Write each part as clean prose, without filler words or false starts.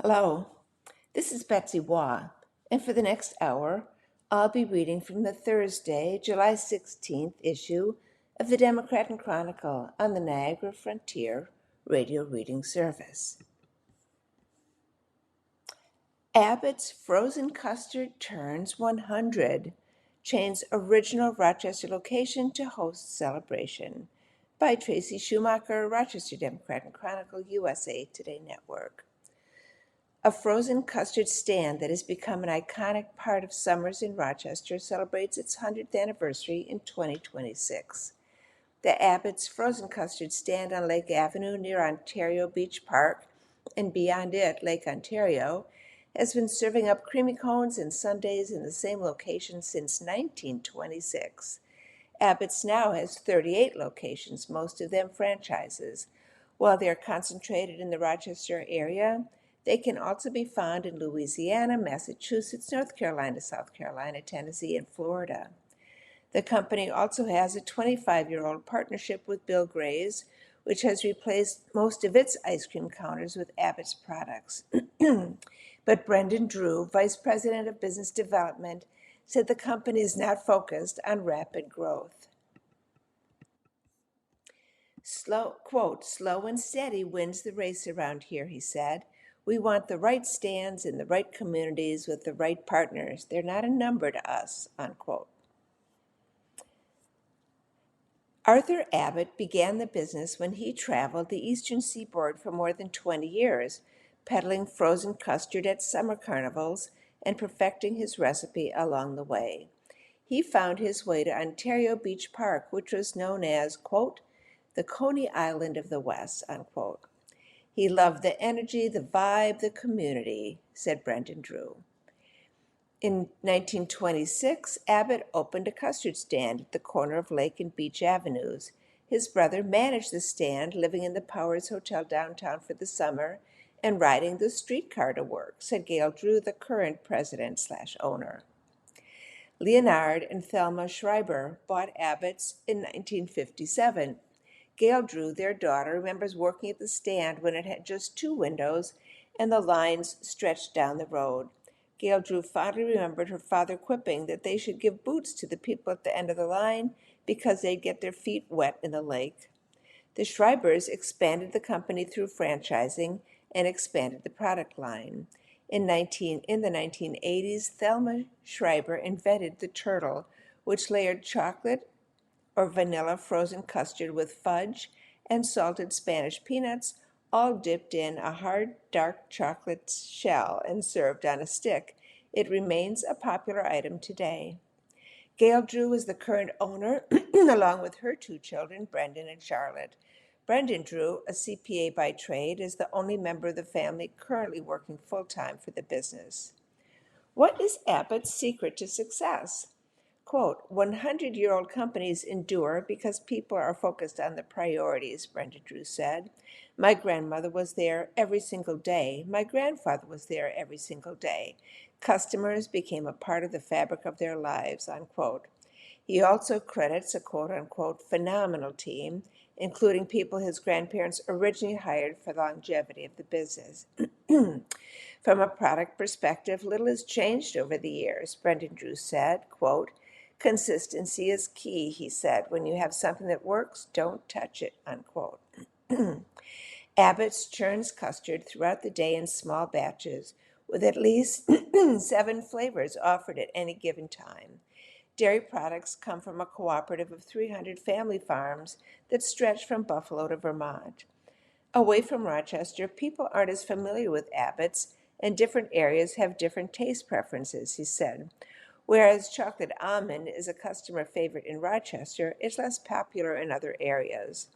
Hello, this is Betsy Waugh, and for the next hour, I'll be reading from the Thursday, July 16th issue of the Democrat Chronicle on the Niagara Frontier radio reading service. Abbott's Frozen Custard turns 100, chain's original Rochester location to host celebration, by Tracy Schumacher, Rochester Democrat Chronicle, USA Today Network. A frozen custard stand that has become an iconic part of summers in Rochester celebrates its 100th anniversary in 2026. The Abbott's Frozen Custard Stand on Lake Avenue near Ontario Beach Park, and beyond it, Lake Ontario, has been serving up creamy cones and sundaes in the same location since 1926. Abbott's now has 38 locations, most of them franchises. While they are concentrated in the Rochester area, they can also be found in Louisiana, Massachusetts, North Carolina, South Carolina, Tennessee, and Florida. The company also has a 25-year-old partnership with Bill Gray's, which has replaced most of its ice cream counters with Abbott's products. But Brendan Drew, Vice President of Business Development, said the company is not focused on rapid growth. Slow and steady wins the race around here, he said. We want the right stands in the right communities with the right partners. They're not a number to us, unquote. Arthur Abbott began the business when he traveled the eastern seaboard for more than 20 years, peddling frozen custard at summer carnivals and perfecting his recipe along the way. He found his way to Ontario Beach Park, which was known as, quote, the Coney Island of the West, unquote. He loved the energy, the vibe, the community, said Brendan Drew. In 1926, Abbott opened a custard stand at the corner of Lake and Beach Avenues. His brother managed the stand, living in the Powers Hotel downtown for the summer and riding the streetcar to work, said Gail Drew, the current president/owner. Leonard and Thelma Schreiber bought Abbott's in 1957. Gail Drew, their daughter, remembers working at the stand when it had just 2 windows and the lines stretched down the road. Gail Drew fondly remembered her father quipping that they should give boots to the people at the end of the line because they'd get their feet wet in the lake. The Schreibers expanded the company through franchising and expanded the product line. In the 1980s, Thelma Schreiber invented the turtle, which layered chocolate or vanilla frozen custard with fudge and salted Spanish peanuts, all dipped in a hard, dark chocolate shell and served on a stick. It remains a popular item today. Gail Drew is the current owner, along with her 2 children, Brendan and Charlotte. Brendan Drew, a CPA by trade, is the only member of the family currently working full-time for the business. What is Abbott's secret to success? Quote, 100-year-old companies endure because people are focused on the priorities, Brendan Drew said. My grandmother was there every single day. My grandfather was there every single day. Customers became a part of the fabric of their lives, unquote. He also credits a quote-unquote phenomenal team, including people his grandparents originally hired for the longevity of the business. From a product perspective, little has changed over the years, Brendan Drew said, quote, consistency is key, he said. When you have something that works, don't touch it, unquote. Abbott's churns custard throughout the day in small batches, with at least 7 flavors offered at any given time. Dairy products come from a cooperative of 300 family farms that stretch from Buffalo to Vermont. Away from Rochester, people aren't as familiar with Abbott's, and different areas have different taste preferences, he said. Whereas chocolate almond is a customer favorite in Rochester, it's less popular in other areas.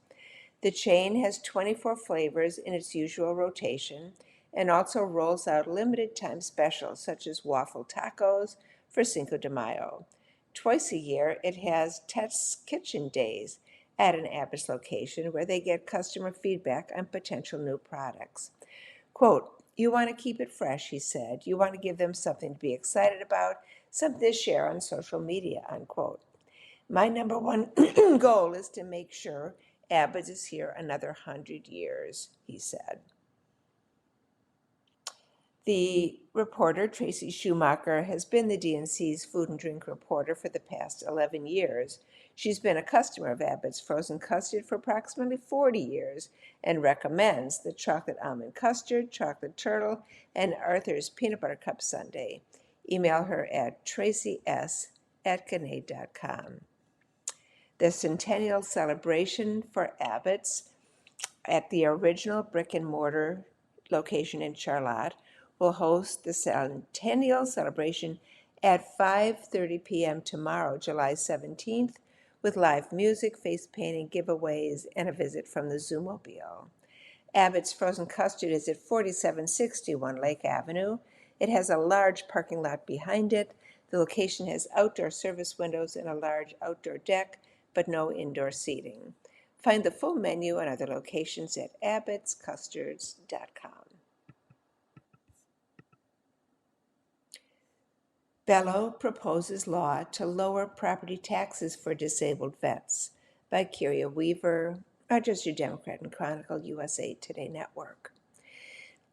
The chain has 24 flavors in its usual rotation and also rolls out limited time specials such as waffle tacos for Cinco de Mayo. Twice a year, it has Test Kitchen Days at an Abbott's location where they get customer feedback on potential new products. Quote, you want to keep it fresh, he said. You want to give them something to be excited about, something to share on social media, unquote. My number one goal is to make sure Abbott's is here another 100 years, he said. The reporter, Tracy Schumacher, has been the DNC's food and drink reporter for the past 11 years. She's been a customer of Abbott's frozen custard for approximately 40 years and recommends the chocolate almond custard, chocolate turtle, and Arthur's peanut butter cup sundae. Email her at tracys@gannett.com. The centennial celebration for Abbott's at the original brick and mortar location in Charlotte will host the centennial celebration at 5:30 p.m. tomorrow, July 17th, with live music, face painting, giveaways, and a visit from the Zoomobile. Abbott's frozen custard is at 4761 Lake Avenue. It has a large parking lot behind it. The location has outdoor service windows and a large outdoor deck, but no indoor seating. Find the full menu and other locations at abbottscustards.com. Bello proposes law to lower property taxes for disabled vets, by Kyria Weaver, Rochester Democrat and Chronicle, USA Today Network.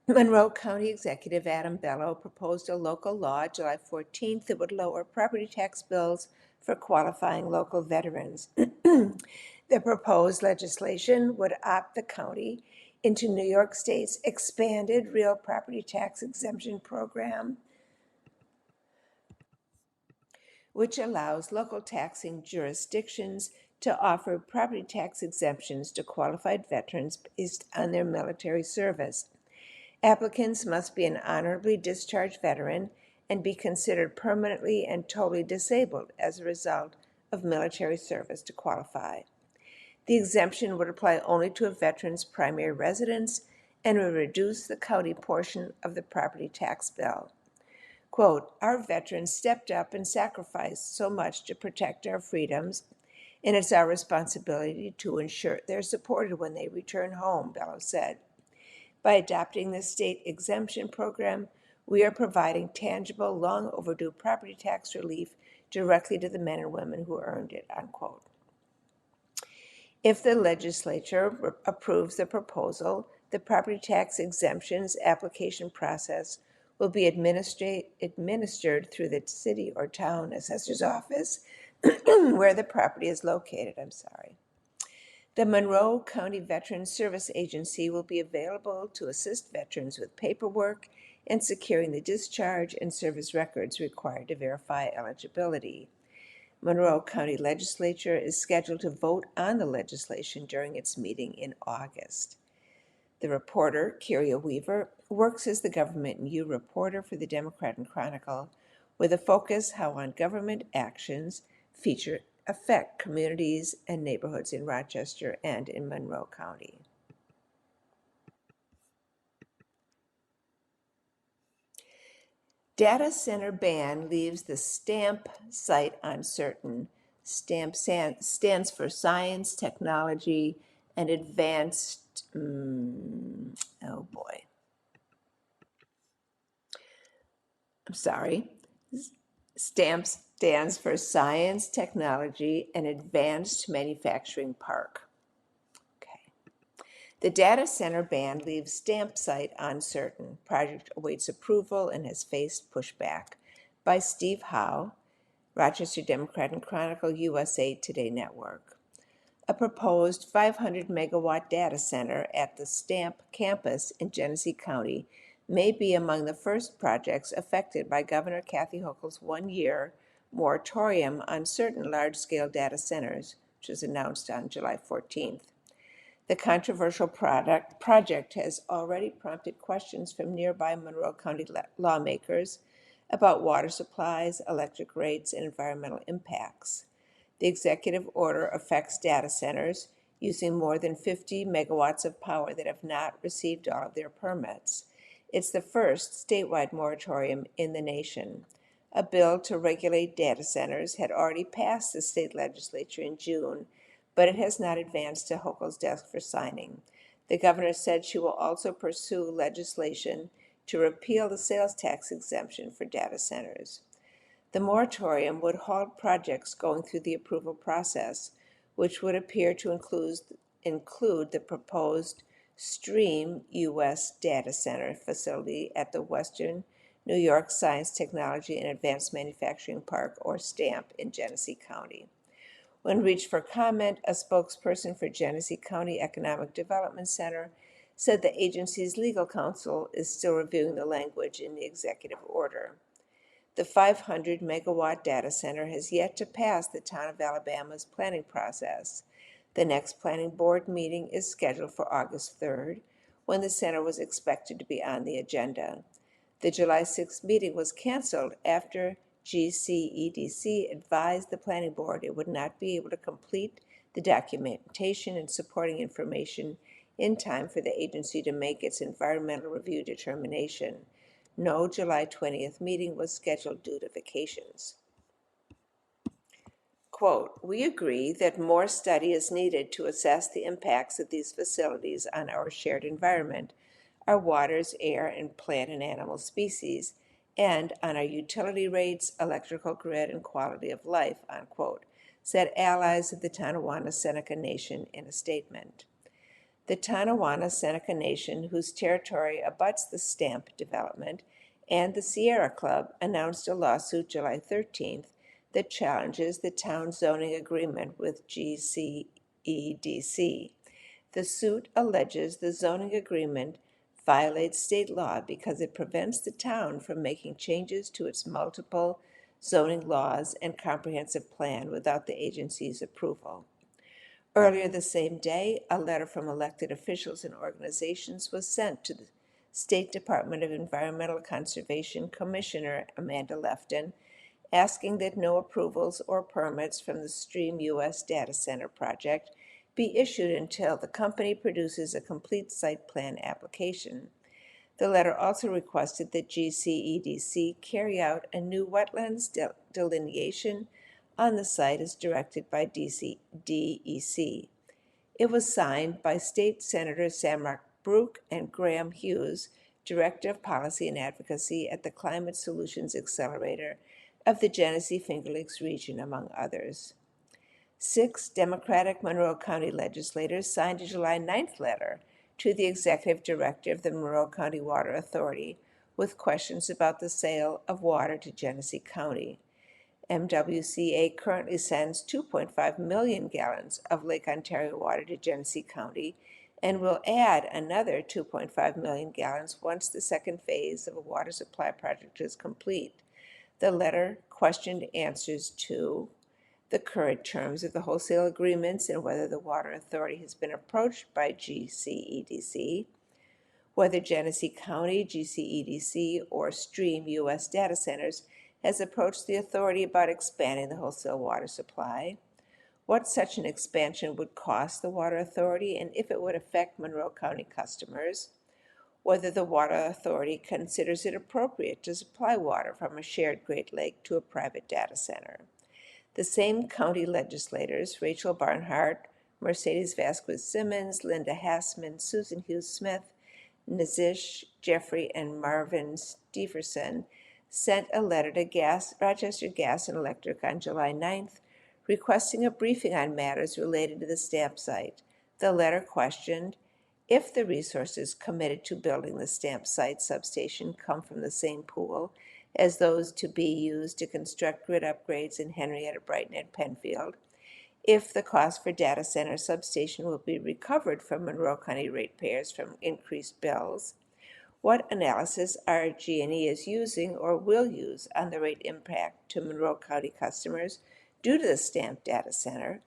Monroe County Executive Adam Bello proposed a local law July 14th that would lower property tax bills for qualifying local veterans. The proposed legislation would opt the county into New York State's expanded real property tax exemption program, which allows local taxing jurisdictions to offer property tax exemptions to qualified veterans based on their military service. Applicants must be an honorably discharged veteran and be considered permanently and totally disabled as a result of military service to qualify. The exemption would apply only to a veteran's primary residence and would reduce the county portion of the property tax bill. Quote, "Our veterans stepped up and sacrificed so much to protect our freedoms, and it's our responsibility to ensure they're supported when they return home," Bello said. By adopting this state exemption program, we are providing tangible, long overdue property tax relief directly to the men and women who earned it, unquote. If the legislature approves the proposal, the property tax exemptions application process will be administered through the city or town assessor's office where the property is located. The Monroe County Veterans Service Agency will be available to assist veterans with paperwork and securing the discharge and service records required to verify eligibility. Monroe County Legislature is scheduled to vote on the legislation during its meeting in August. The reporter, Kyria Weaver, works as the Government and You reporter for the Democrat and Chronicle, with a focus on government actions affect communities and neighborhoods in Rochester and in Monroe County. Data center ban leaves the STAMP site uncertain. STAMP stands for Science, Technology, and Advanced, STAMP stands for Science, Technology, and Advanced Manufacturing Park. The data center ban leaves STAMP site uncertain. Project awaits approval and has faced pushback. By Steve Howe, Rochester Democrat and Chronicle, USA Today Network. A proposed 500 megawatt data center at the STAMP campus in Genesee County may be among the first projects affected by Governor Kathy Hochul's 1-year moratorium on certain large-scale data centers, which was announced on July 14th. The controversial project has already prompted questions from nearby Monroe County lawmakers about water supplies, electric rates, and environmental impacts. The executive order affects data centers using more than 50 megawatts of power that have not received all of their permits. It's the first statewide moratorium in the nation. A bill to regulate data centers had already passed the state legislature in June, but it has not advanced to Hochul's desk for signing. The governor said she will also pursue legislation to repeal the sales tax exemption for data centers. The moratorium would halt projects going through the approval process, which would appear to include the proposed Stream U.S. data center facility at the Western New York Science, Technology, and Advanced Manufacturing Park, or STAMP, in Genesee County. When reached for comment, a spokesperson for Genesee County Economic Development Center said the agency's legal counsel is still reviewing the language in the executive order. The 500-megawatt data center has yet to pass the town of Alabama's planning process. The next planning board meeting is scheduled for August 3rd, when the center was expected to be on the agenda. The July 6th meeting was canceled after GCEDC advised the planning board it would not be able to complete the documentation and supporting information in time for the agency to make its environmental review determination. No July 20th meeting was scheduled due to vacations. Quote, "We agree that more study is needed to assess the impacts of these facilities on our shared environment, our waters, air, and plant and animal species, and on our utility rates, electrical grid, and quality of life," unquote, said allies of the Tonawanda-Seneca Nation in a statement. The Tonawanda-Seneca Nation, whose territory abuts the STAMP development, and the Sierra Club announced a lawsuit July 13th that challenges the town zoning agreement with GCEDC. The suit alleges the zoning agreement violates state law because it prevents the town from making changes to its multiple zoning laws and comprehensive plan without the agency's approval. Earlier the same day, a letter from elected officials and organizations was sent to the State Department of Environmental Conservation Commissioner Amanda Lefton, asking that no approvals or permits from the Stream U.S. data center project be issued until the company produces a complete site plan application. The letter also requested that GCEDC carry out a new wetlands delineation on the site as directed by DEC. It was signed by State Senators Samrock Brook and Graham Hughes, Director of Policy and Advocacy at the Climate Solutions Accelerator of the Genesee Finger Lakes region, among others. 6 Democratic Monroe County legislators signed a July 9th letter to the Executive Director of the Monroe County Water Authority with questions about the sale of water to Genesee County. MWCA currently sends 2.5 million gallons of Lake Ontario water to Genesee County and will add another 2.5 million gallons once the second phase of a water supply project is complete. The letter questioned answers to the current terms of the wholesale agreements and whether the Water Authority has been approached by GCEDC, whether Genesee County, GCEDC, or Stream U.S. Data Centers has approached the authority about expanding the wholesale water supply, what such an expansion would cost the Water Authority and if it would affect Monroe County customers, whether the Water Authority considers it appropriate to supply water from a shared Great Lake to a private data center. The same county legislators, Rachel Barnhart, Mercedes Vasquez Simmons, Linda Hassman, Susan Hughes Smith, Nazish Jeffrey, and Marvin Steverson, sent a letter to Rochester Gas and Electric on July 9th, requesting a briefing on matters related to the STAMP site. The letter questioned if the resources committed to building the STAMP site substation come from the same pool as those to be used to construct grid upgrades in Henrietta, Brighton, and Penfield, if the cost for data center substation will be recovered from Monroe County ratepayers from increased bills, what analysis RG&E is using or will use on the rate impact to Monroe County customers due to the STAMP data center,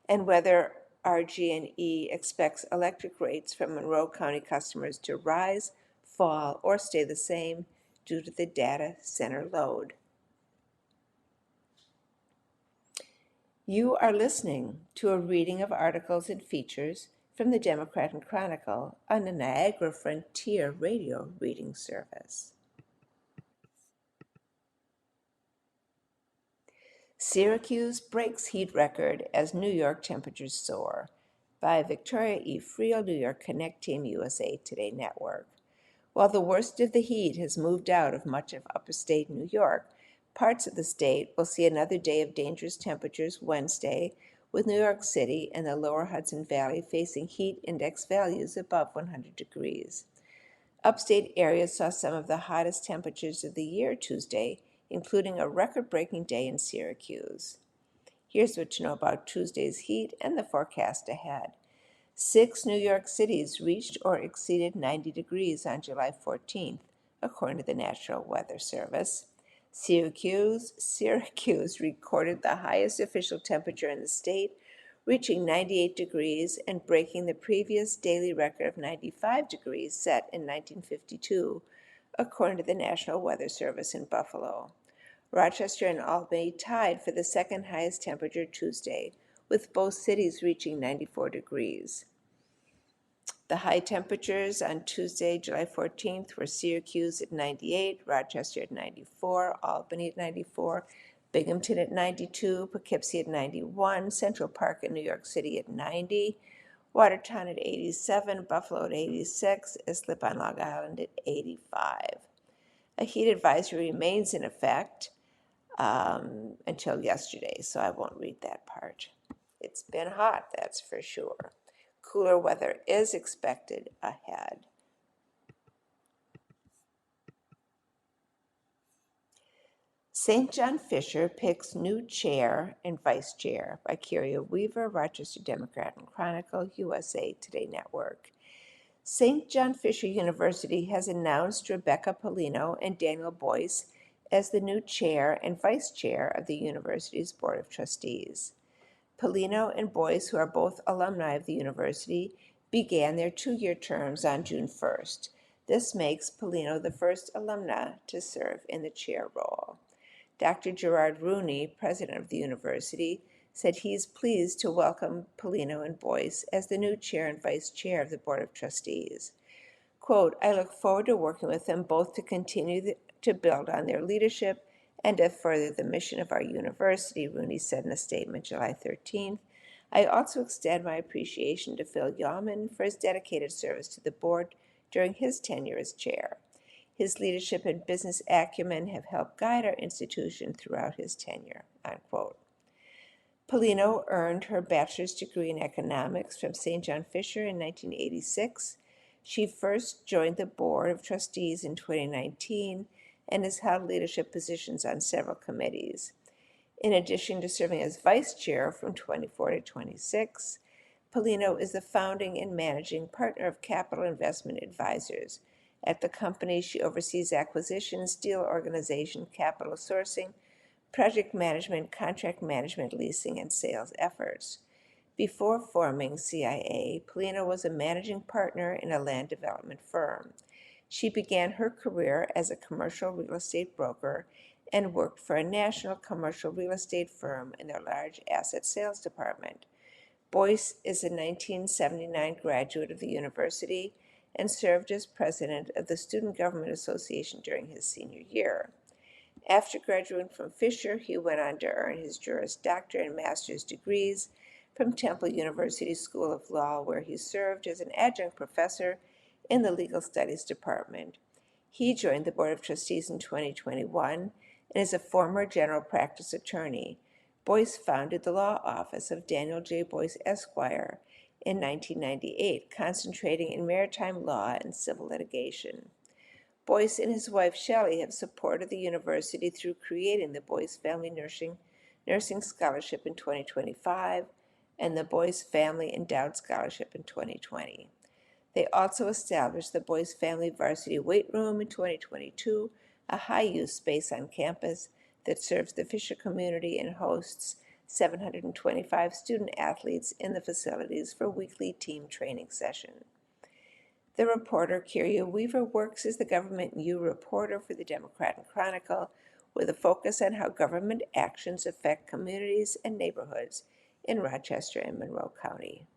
and whether RG&E expects electric rates from Monroe County customers to rise, fall, or stay the same due to the data center load. You are listening to a reading of articles and features from the Democrat Chronicle on the Niagara Frontier Radio Reading Service. Syracuse breaks heat record as New York temperatures soar, by Victoria E. Friel, New York Connect Team USA Today Network. While the worst of the heat has moved out of much of upstate New York, parts of the state will see another day of dangerous temperatures Wednesday, with New York City and the lower Hudson Valley facing heat index values above 100 degrees. Upstate areas saw some of the hottest temperatures of the year Tuesday, including a record-breaking day in Syracuse. Here's what to know about Tuesday's heat and the forecast ahead. 6 New York cities reached or exceeded 90 degrees on July 14th, according to the National Weather Service. Syracuse recorded the highest official temperature in the state, reaching 98 degrees and breaking the previous daily record of 95 degrees set in 1952, according to the National Weather Service in Buffalo. Rochester and Albany tied for the second highest temperature Tuesday, with both cities reaching 94 degrees. The high temperatures on Tuesday, July 14th, were Syracuse at 98, Rochester at 94, Albany at 94, Binghamton at 92, Poughkeepsie at 91, Central Park in New York City at 90, Watertown at 87, Buffalo at 86, Islip on Long Island at 85. A heat advisory remains in effect until yesterday, so I won't read that part. It's been hot, that's for sure. Cooler weather is expected ahead. St. John Fisher picks new chair and vice chair by Kyria Weaver, Rochester Democrat Chronicle, USA Today Network. St. John Fisher University has announced Rebecca Polino and Daniel Boyce as the new chair and vice chair of the university's Board of Trustees. Polino and Boyce, who are both alumni of the university, began their 2-year terms on June 1st. This makes Polino the first alumna to serve in the chair role. Dr. Gerard Rooney, president of the university, said he's pleased to welcome Polino and Boyce as the new chair and vice chair of the Board of Trustees. Quote, I look forward to working with them both to continue to build on their leadership and to further the mission of our university, Rooney said in a statement July 13th. I also extend my appreciation to Phil Yeoman for his dedicated service to the board during his tenure as chair. His leadership and business acumen have helped guide our institution throughout his tenure, unquote. Polino earned her bachelor's degree in economics from St. John Fisher in 1986. She first joined the Board of Trustees in 2019 and has held leadership positions on several committees. In addition to serving as vice chair from 24 to 26, Polino is the founding and managing partner of Capital Investment Advisors. At the company, she oversees acquisitions, deal organization, capital sourcing, project management, contract management, leasing, and sales efforts. Before forming CIA, Polino was a managing partner in a land development firm. She began her career as a commercial real estate broker and worked for a national commercial real estate firm in their large asset sales department. Boyce is a 1979 graduate of the university and served as president of the Student Government Association during his senior year. After graduating from Fisher, he went on to earn his Juris Doctor and Master's degrees from Temple University School of Law, where he served as an adjunct professor in the Legal Studies Department. He joined the Board of Trustees in 2021 and is a former general practice attorney. Boyce founded the law office of Daniel J. Boyce, Esquire, in 1998, concentrating in maritime law and civil litigation. Boyce and his wife Shelley have supported the university through creating the Boyce Family Nursing Scholarship in 2025 and the Boyce Family Endowed Scholarship in 2020. They also established the Boyce Family Varsity Weight Room in 2022, a high-use space on campus that serves the Fisher community and hosts 725 student athletes in the facilities for weekly team training sessions. The reporter, Kyria Weaver, works as the Government U reporter for the Democrat Chronicle, with a focus on how government actions affect communities and neighborhoods in Rochester and Monroe County.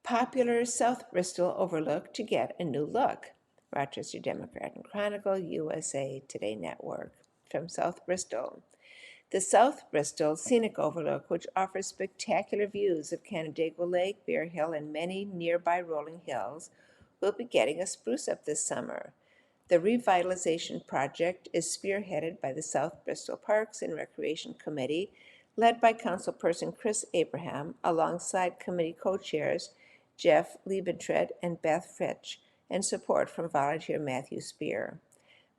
Popular South Bristol Overlook to get a new look. Rochester Democrat Chronicle, USA Today Network. From South Bristol. The South Bristol Scenic Overlook, which offers spectacular views of Canandaigua Lake, Bear Hill, and many nearby rolling hills, will be getting a spruce up this summer. The revitalization project is spearheaded by the South Bristol Parks and Recreation Committee, led by Councilperson Chris Abraham, alongside committee co-chairs Jeff Liebentred and Beth Fritsch, and support from volunteer Matthew Spear.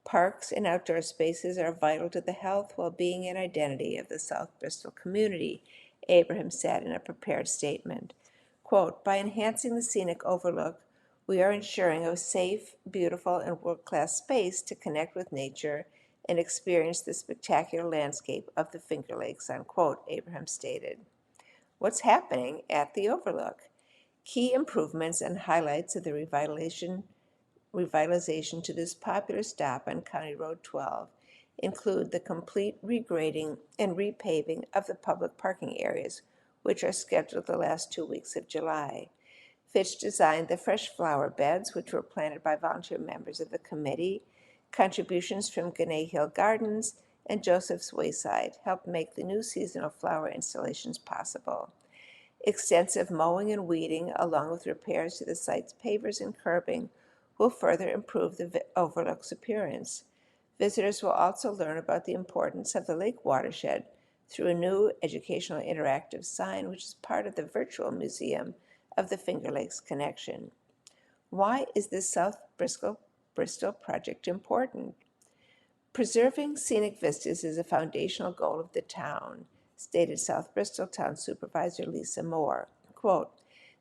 Parks and outdoor spaces are vital to the health, well-being, and identity of the South Bristol community, Abraham said in a prepared statement. Quote, by enhancing the scenic overlook, we are ensuring a safe, beautiful, and world-class space to connect with nature and experience the spectacular landscape of the Finger Lakes, unquote, Abraham stated. What's happening at the overlook? Key improvements and highlights of the revitalization to this popular stop on County Road 12 include the complete regrading and repaving of the public parking areas, which are scheduled the last 2 weeks of July. Fitch designed the fresh flower beds, which were planted by volunteer members of the committee. Contributions from Gannett Hill Gardens and Joseph's Wayside helped make the new seasonal flower installations possible. Extensive mowing and weeding, along with repairs to the site's pavers and curbing, will further improve the overlook's appearance. Visitors will also learn about the importance of the lake watershed through a new educational interactive sign, which is part of the virtual museum of the Finger Lakes Connection. Why is this South Bristol project important? Preserving scenic vistas is a foundational goal of the town, stated South Bristol Town Supervisor Lisa Moore. Quote,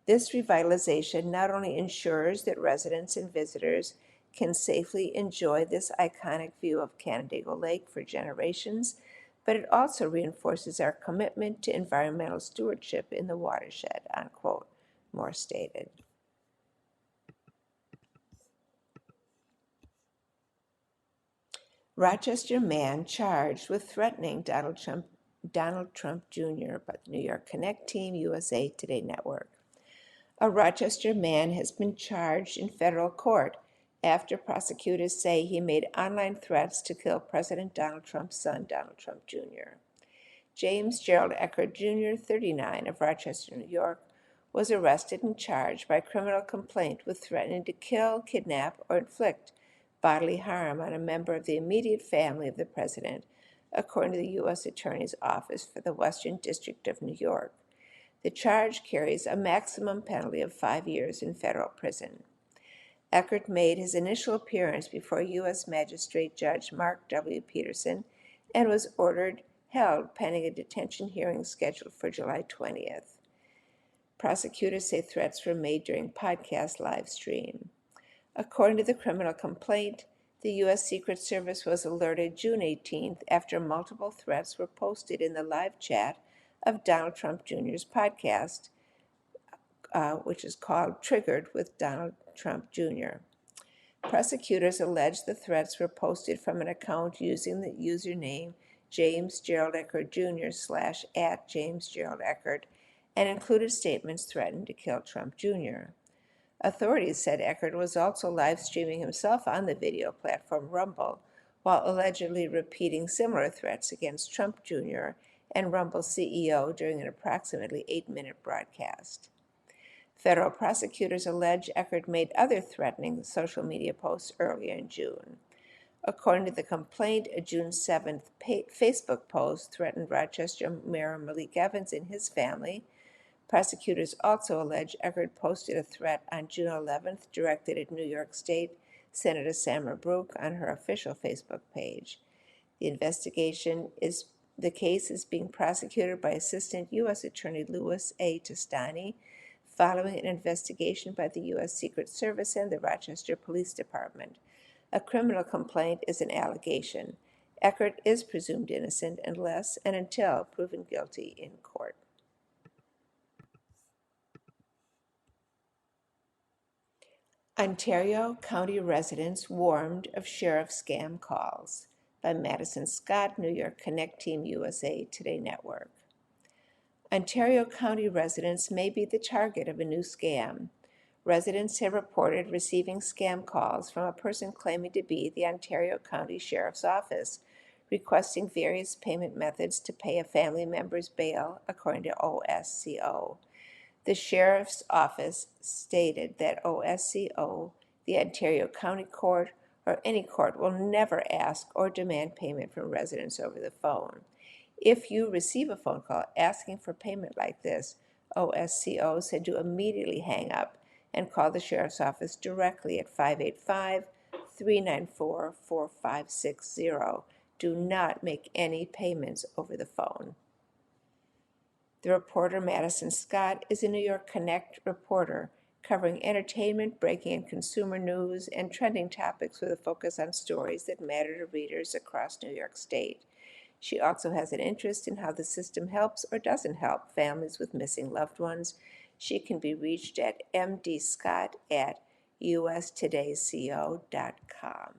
this revitalization not only ensures that residents and visitors can safely enjoy this iconic view of Canandaigua Lake for generations, but it also reinforces our commitment to environmental stewardship in the watershed, unquote, Moore stated. Rochester man charged with threatening Donald Trump Jr. by the New York Connect Team USA Today Network. A Rochester man has been charged in federal court after prosecutors say he made online threats to kill President Donald Trump's son, Donald Trump Jr. James Gerald Eckert Jr., 39, of Rochester, New York, was arrested and charged by criminal complaint with threatening to kill, kidnap, or inflict bodily harm on a member of the immediate family of the president, according to the U.S. Attorney's Office for the Western District of New York. The charge carries a maximum penalty of 5 years in federal prison. Eckert made his initial appearance before U.S. Magistrate Judge Mark W. Peterson and was held pending a detention hearing scheduled for July 20th. Prosecutors say threats were made during podcast live stream. According to the criminal complaint, the U.S. Secret Service was alerted June 18th after multiple threats were posted in the live chat of Donald Trump Jr.'s podcast, which is called Triggered with Donald Trump Jr. Prosecutors allege the threats were posted from an account using the username James Gerald Eckert Jr. / James Gerald Eckert and included statements threatening to kill Trump Jr. Authorities said Eckert was also live streaming himself on the video platform Rumble, while allegedly repeating similar threats against Trump Jr. and Rumble's CEO during an approximately 8-minute broadcast. Federal prosecutors allege Eckert made other threatening social media posts earlier in June. According to the complaint, a June 7th Facebook post threatened Rochester Mayor Malik Evans and his family. Prosecutors also allege Eckert posted a threat on June 11th directed at New York State Senator Samara Brooke on her official Facebook page. The case is being prosecuted by Assistant U.S. Attorney Louis A. Tostani, following an investigation by the U.S. Secret Service and the Rochester Police Department. A criminal complaint is an allegation. Eckert is presumed innocent unless and until proven guilty in court. Ontario County residents warned of sheriff scam calls, by Madison Scott, New York Connect Team USA Today Network. Ontario County residents may be the target of a new scam. Residents have reported receiving scam calls from a person claiming to be the Ontario County Sheriff's Office, requesting various payment methods to pay a family member's bail, according to OSCO. The Sheriff's Office stated that OSCO, the Ontario County Court, or any court will never ask or demand payment from residents over the phone. If you receive a phone call asking for payment like this, OSCO said to immediately hang up and call the Sheriff's Office directly at 585-394-4560. Do not make any payments over the phone. The reporter Madison Scott is a New York Connect reporter covering entertainment, breaking and consumer news, and trending topics with a focus on stories that matter to readers across New York State. She also has an interest in how the system helps or doesn't help families with missing loved ones. She can be reached at mdscott@ustodayco.com.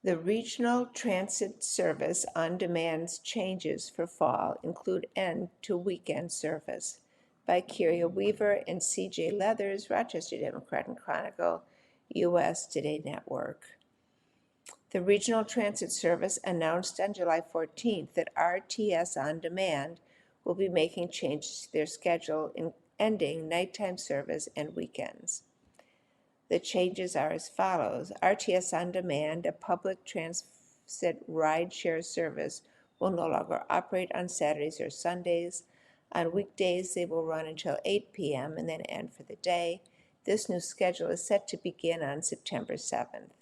The Regional Transit Service on-demand changes for fall include end to weekend service. By Kyria Weaver and C.J. Leathers, Rochester Democrat Chronicle, U.S. Today Network. The Regional Transit Service announced on July 14th that RTS On Demand will be making changes to their schedule, ending nighttime service and weekends. The changes are as follows. RTS On Demand, a public transit ride-share service, will no longer operate on Saturdays or Sundays. On weekdays, they will run until 8 p.m. and then end for the day. This new schedule is set to begin on September 7th.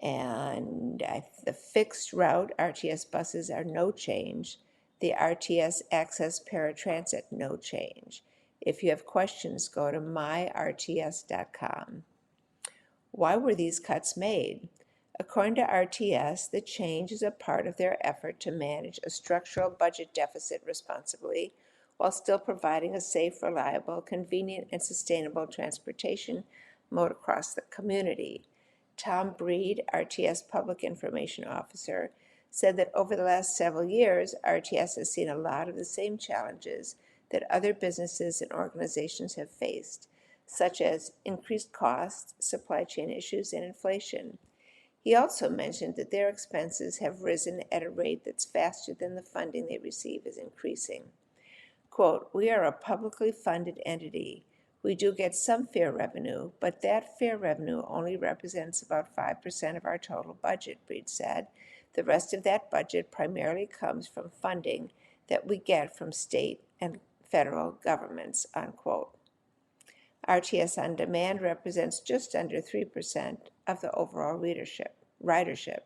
And the fixed route RTS buses are no change. The RTS Access Paratransit, no change. If you have questions, go to myrts.com. Why were these cuts made? According to RTS, the change is a part of their effort to manage a structural budget deficit responsibly while still providing a safe, reliable, convenient, and sustainable transportation mode across the community. Tom Breed, RTS Public Information Officer, said that over the last several years, RTS has seen a lot of the same challenges that other businesses and organizations have faced, such as increased costs, supply chain issues, and inflation. He also mentioned that their expenses have risen at a rate that's faster than the funding they receive is increasing. Quote, "We are a publicly funded entity. We do get some fare revenue, but that fare revenue only represents about 5% of our total budget," Breed said. "The rest of that budget primarily comes from funding that we get from state and federal governments," unquote. RTS On Demand represents just under 3% of the overall ridership.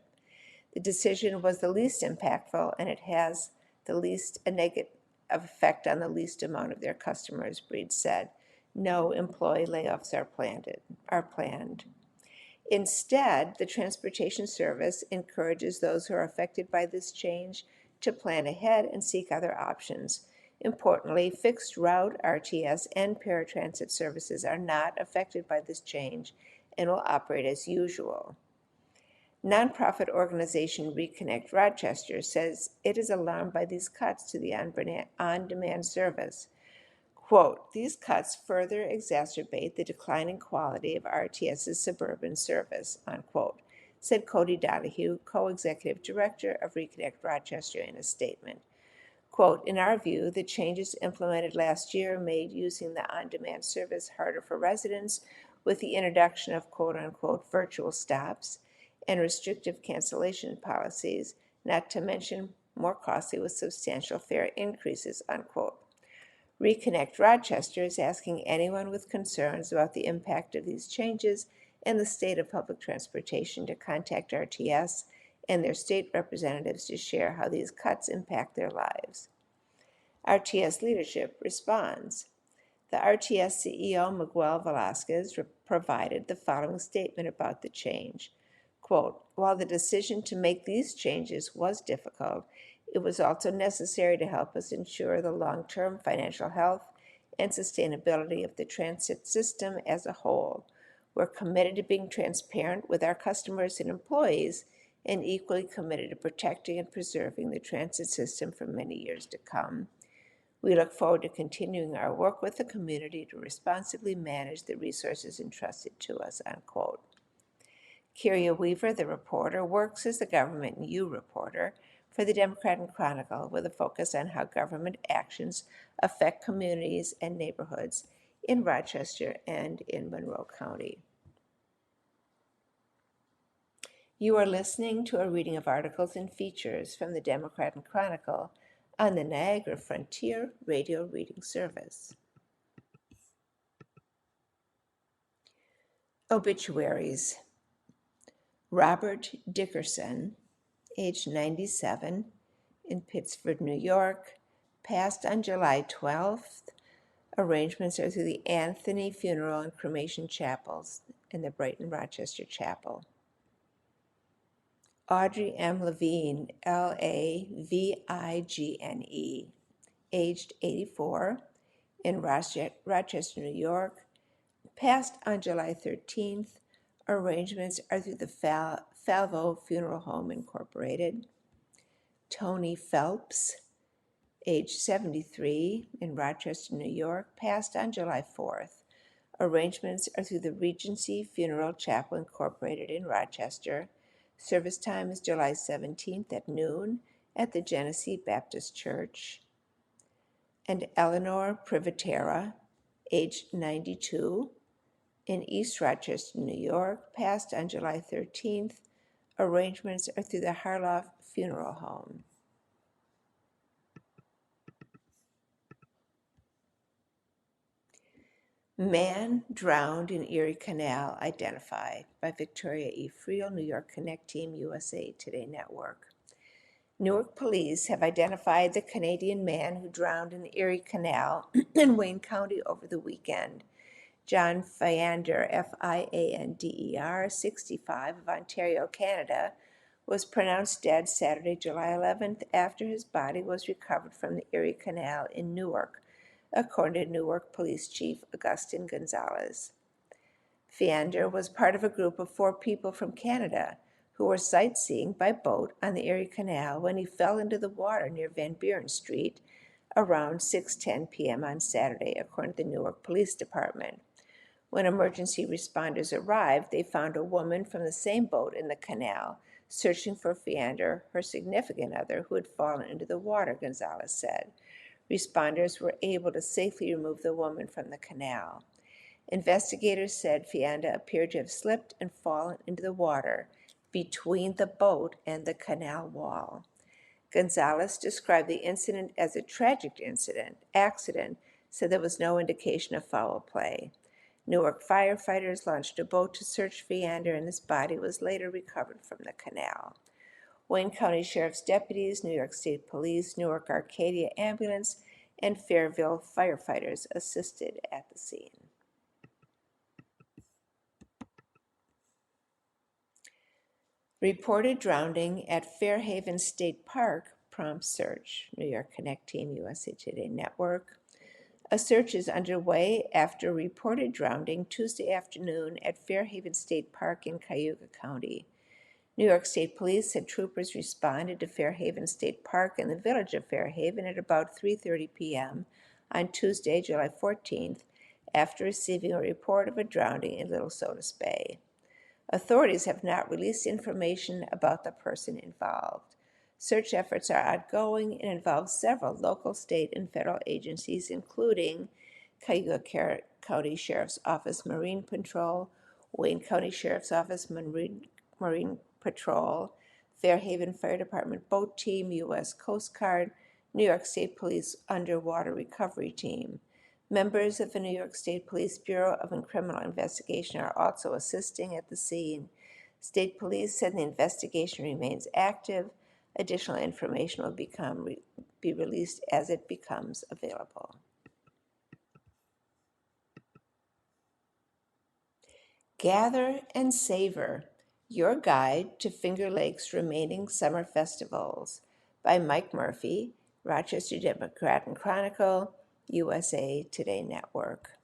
The decision was the least impactful, and it has the least a negative effect on the least amount of their customers, Breed said. No employee layoffs are planned. Instead, the transportation service encourages those who are affected by this change to plan ahead and seek other options. Importantly, fixed route RTS and paratransit services are not affected by this change and will operate as usual. Nonprofit organization Reconnect Rochester says it is alarmed by these cuts to the on-demand service. Quote, "These cuts further exacerbate the declining quality of RTS's suburban service," unquote, said Cody Donahue, co-executive director of Reconnect Rochester, in a statement. Quote, "In our view, the changes implemented last year made using the on-demand service harder for residents with the introduction of quote-unquote virtual stops and restrictive cancellation policies, not to mention more costly with substantial fare increases," unquote. Reconnect Rochester is asking anyone with concerns about the impact of these changes and the state of public transportation to contact RTS and their state representatives to share how these cuts impact their lives. RTS leadership responds. The RTS CEO, Miguel Velasquez, provided the following statement about the change. Quote, "While the decision to make these changes was difficult, it was also necessary to help us ensure the long-term financial health and sustainability of the transit system as a whole. We're committed to being transparent with our customers and employees and equally committed to protecting and preserving the transit system for many years to come. We look forward to continuing our work with the community to responsibly manage the resources entrusted to us," unquote. Kyria Weaver, the reporter, works as the Government and You reporter for the Democrat Chronicle with a focus on how government actions affect communities and neighborhoods. in Rochester and in Monroe County. You are listening to a reading of articles and features from the Democrat Chronicle on the Niagara Frontier Radio Reading Service. Obituaries. Robert Dickerson, age 97, in Pittsford, New York, passed on July 12th. Arrangements are through the Anthony Funeral and Cremation Chapels and the Brighton Rochester Chapel. Audrey M. Levine, Lavigne, aged 84, in Rochester, New York, passed on July 13th. Arrangements are through the Falvo Funeral Home Incorporated. Tony Phelps, age 73, in Rochester, New York, passed on July 4th. Arrangements are through the Regency Funeral Chapel Incorporated in Rochester. Service time is July 17th at noon at the Genesee Baptist Church. And Eleanor Privatera, age 92, in East Rochester, New York, passed on July 13th. Arrangements are through the Harloff Funeral Home. Man drowned in Erie Canal identified by Victoria E. Friel, New York Connect Team, USA Today Network. Newark police have identified the Canadian man who drowned in the Erie Canal in Wayne County over the weekend. John Fiander, Fiander, 65, of Ontario, Canada, was pronounced dead Saturday, July 11th, after his body was recovered from the Erie Canal in Newark, according to Newark Police Chief Augustin Gonzalez. Fiander was part of a group of 4 people from Canada who were sightseeing by boat on the Erie Canal when he fell into the water near Van Buren Street around 6:10 p.m. on Saturday, according to the Newark Police Department. When emergency responders arrived, they found a woman from the same boat in the canal searching for Fiander, her significant other, who had fallen into the water, Gonzalez said. Responders were able to safely remove the woman from the canal. Investigators said Fiander appeared to have slipped and fallen into the water between the boat and the canal wall. Gonzalez described the incident as a tragic accident, said there was no indication of foul play. Newark firefighters launched a boat to search Fiander, and his body was later recovered from the canal. Wayne County Sheriff's deputies, New York State Police, Newark Arcadia Ambulance, and Fairville firefighters assisted at the scene. Reported drowning at Fairhaven State Park prompts search. New York Connect Team, USA Today Network. A search is underway after reported drowning Tuesday afternoon at Fairhaven State Park in Cayuga County. New York State Police said troopers responded to Fairhaven State Park in the village of Fairhaven at about 3:30 p.m. on Tuesday, July 14th, after receiving a report of a drowning in Little Sodas Bay. Authorities have not released information about the person involved. Search efforts are ongoing and involve several local, state, and federal agencies, including Cayuga County Sheriff's Office Marine Patrol, Wayne County Sheriff's Office Marine Patrol, Fairhaven Fire Department Boat Team, U.S. Coast Guard, New York State Police Underwater Recovery Team. Members of the New York State Police Bureau of Criminal Investigation are also assisting at the scene. State Police said the investigation remains active. Additional information will be released as it becomes available. Gather and Savor, Your Guide to Finger Lakes' Remaining Summer Festivals, by Mike Murphy, Rochester Democrat Chronicle, USA Today Network.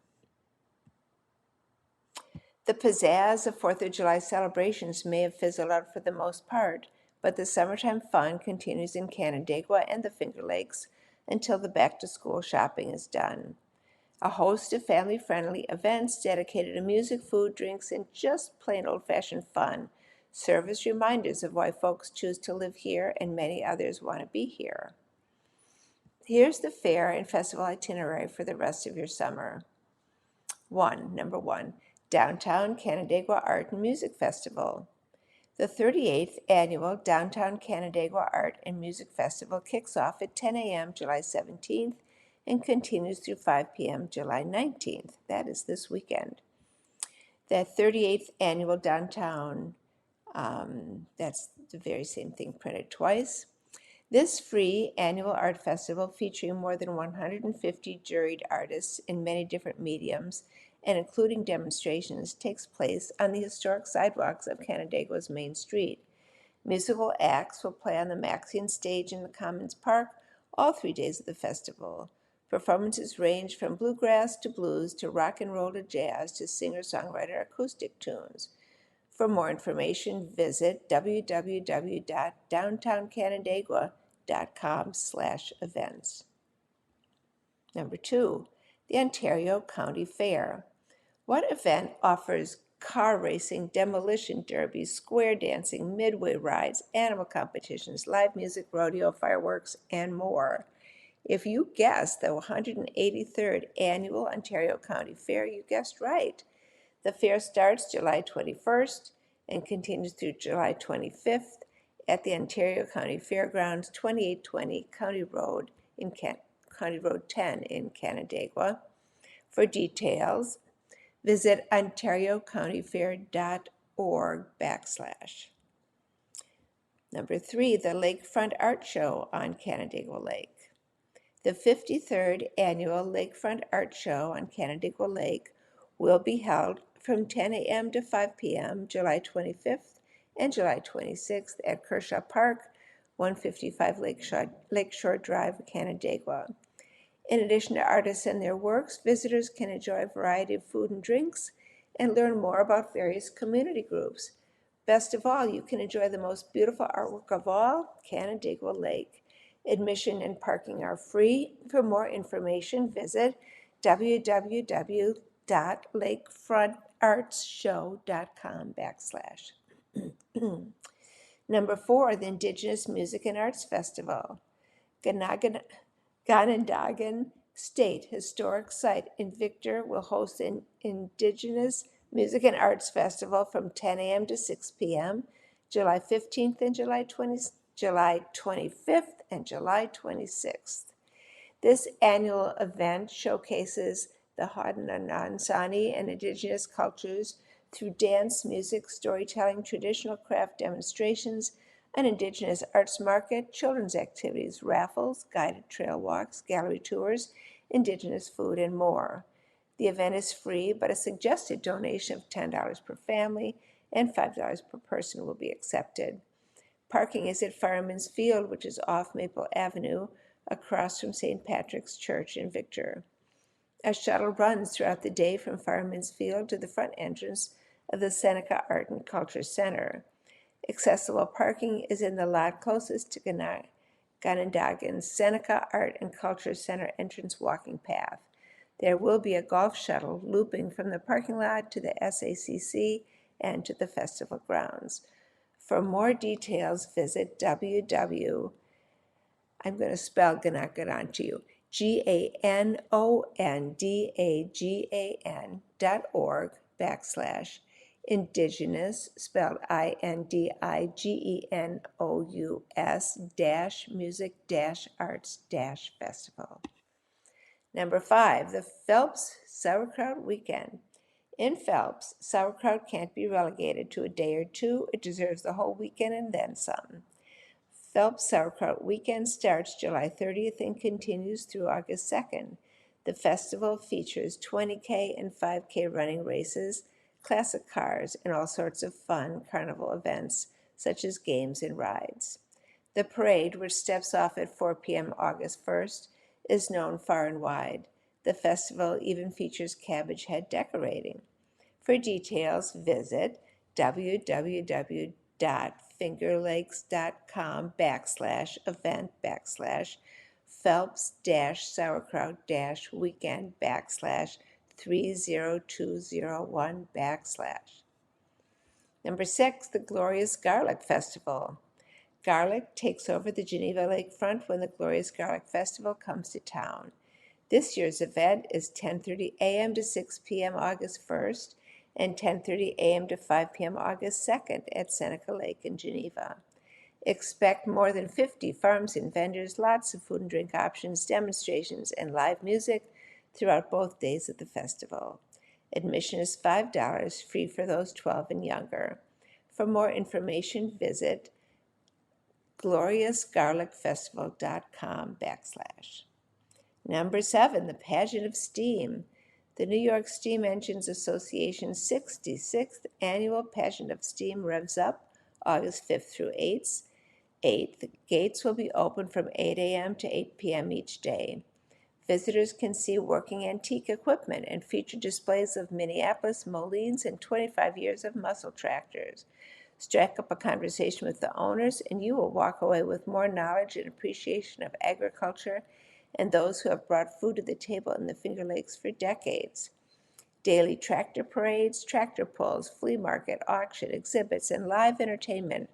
The pizzazz of 4th of July celebrations may have fizzled out for the most part, but the summertime fun continues in Canandaigua and the Finger Lakes until the back-to-school shopping is done. A host of family-friendly events dedicated to music, food, drinks, and just plain old-fashioned fun serve as reminders of why folks choose to live here and many others want to be here. Here's the fair and festival itinerary for the rest of your summer. Number one, Downtown Canandaigua Art and Music Festival. The 38th Annual Downtown Canandaigua Art and Music Festival kicks off at 10 a.m. July 17th and continues through 5 p.m. July 19th. That is this weekend. The 38th Annual Downtown, that's the very same thing printed twice. This free annual art festival, featuring more than 150 juried artists in many different mediums and including demonstrations, takes place on the historic sidewalks of Canandaigua's Main Street. Musical acts will play on the Maxion stage in the Commons Park all 3 days of the festival. Performances range from bluegrass to blues to rock and roll to jazz to singer-songwriter acoustic tunes. For more information, visit www.downtowncanandaigua.com/events. Number 2, the Ontario County Fair. What event offers car racing, demolition derbies, square dancing, midway rides, animal competitions, live music, rodeo, fireworks, and more? If you guessed the 183rd Annual Ontario County Fair, you guessed right. The fair starts July 21st and continues through July 25th at the Ontario County Fairgrounds, 2820 County Road 10 in Canandaigua. For details, visit ontariocountyfair.org/. Number 3, the Lakefront Art Show on Canandaigua Lake. The 53rd Annual Lakefront Art Show on Canandaigua Lake will be held from 10 a.m. to 5 p.m. July 25th and July 26th at Kershaw Park, 155 Lakeshore Drive, Canandaigua. In addition to artists and their works, visitors can enjoy a variety of food and drinks and learn more about various community groups. Best of all, you can enjoy the most beautiful artwork of all, Canandaigua Lake. Admission and parking are free. For more information, visit www.lakefrontartsshow.com/. Number 4, the Indigenous Music and Arts Festival. Ganondagan State Historic Site in Victor will host an Indigenous Music and Arts Festival from 10 a.m. to 6 p.m. July 15th and July 25th and July 26th. This annual event showcases the Haudenosaunee and Indigenous cultures through dance, music, storytelling, traditional craft demonstrations, an Indigenous arts market, children's activities, raffles, guided trail walks, gallery tours, Indigenous food, and more. The event is free, but a suggested donation of $10 per family and $5 per person will be accepted. Parking is at Fireman's Field, which is off Maple Avenue, across from St. Patrick's Church in Victor. A shuttle runs throughout the day from Fireman's Field to the front entrance of the Seneca Art and Culture Center. Accessible parking is in the lot closest to Ganondagan's Seneca Art and Culture Center entrance walking path. There will be a golf shuttle looping from the parking lot to the SACC and to the festival grounds. For more details, visit I'm going to spell Ganondagan to you, GANONDAGAN.org/Indigenous, spelled INDIGENOUS-music-arts-festival. Number 5, the Phelps Sauerkraut Weekend. In Phelps, sauerkraut can't be relegated to a day or two. It deserves the whole weekend and then some. Phelps Sauerkraut Weekend starts July 30th and continues through August 2nd. The festival features 20K and 5K running races, classic cars, and all sorts of fun carnival events, such as games and rides. The parade, which steps off at 4 p.m. August 1st, is known far and wide. The festival even features cabbage head decorating. For details, visit www.fingerlakes.com/event/Phelps-sauerkraut-weekend/30201. Number 6, the Glorious Garlic Festival. Garlic takes over the Geneva Lakefront when the Glorious Garlic Festival comes to town. This year's event is 10:30 a.m. to 6 p.m. August 1st and 10:30 a.m. to 5 p.m. August 2nd at Seneca Lake in Geneva. Expect more than 50 farms and vendors, lots of food and drink options, demonstrations, and live music throughout both days of the festival. Admission is $5, free for those 12 and younger. For more information, visit gloriousgarlicfestival.com/. Number 7, the Pageant of Steam. The New York Steam Engines Association's 66th Annual Pageant of Steam revs up August 5th through 8th. The gates will be open from 8 a.m. to 8 p.m. each day. Visitors can see working antique equipment and feature displays of Minneapolis Molines and 25 years of muscle tractors. Strike up a conversation with the owners, and you will walk away with more knowledge and appreciation of agriculture and those who have brought food to the table in the Finger Lakes for decades. Daily tractor parades, tractor pulls, flea market, auction, exhibits, and live entertainment